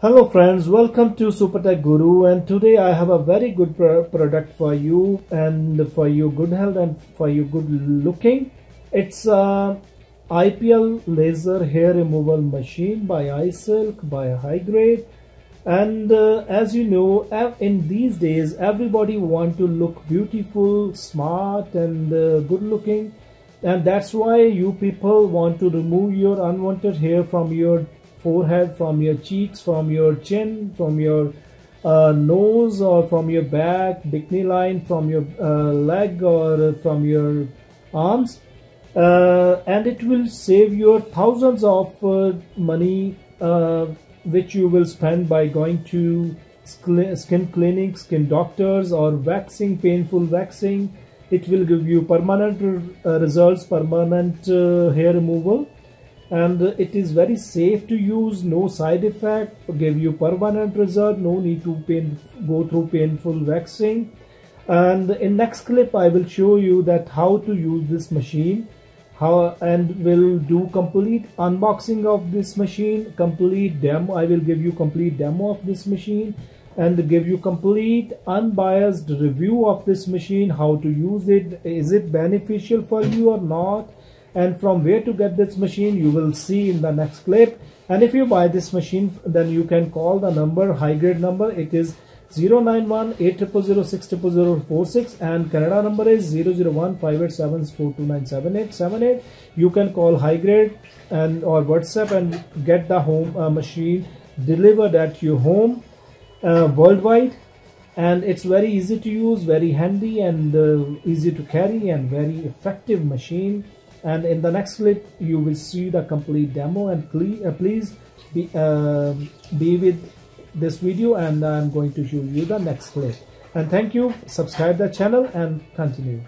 Hello friends, welcome to isupertechguru, and today I have a very good product for you and for your good health and for your good looking. It's a IPL laser hair removal machine by isilk, by high grade. And as you know, in these days everybody want to look beautiful, smart and good looking, and that's why you people want to remove your unwanted hair from your forehead, from your cheeks, from your chin, from your nose, or from your back, bikini line, from your leg, or from your arms, and it will save you thousands of money, which you will spend by going to skin clinics, skin doctors, or waxing, painful waxing. It will give you permanent results, permanent hair removal, and it is very safe to use, no side effect, give you permanent result, no need to go through painful waxing. And in next clip I will show you that how to use this machine, and will do complete unboxing of this machine, complete demo. I will give you complete demo of this machine and give you complete unbiased review of this machine, how to use it, is it beneficial for you or not, and from where to get this machine you will see in the next clip. And if you buy this machine, then you can call the number, high grade number. It is 091-8006-00046, and Canada number is 001-587-429-7878. You can call high grade and or WhatsApp and get the home machine delivered at your home worldwide. And it's very easy to use, very handy and easy to carry, and very effective machine. And in the next clip you will see the complete demo, and please be with this video, and I'm going to show you the next clip. And thank you. Subscribe the channel and continue.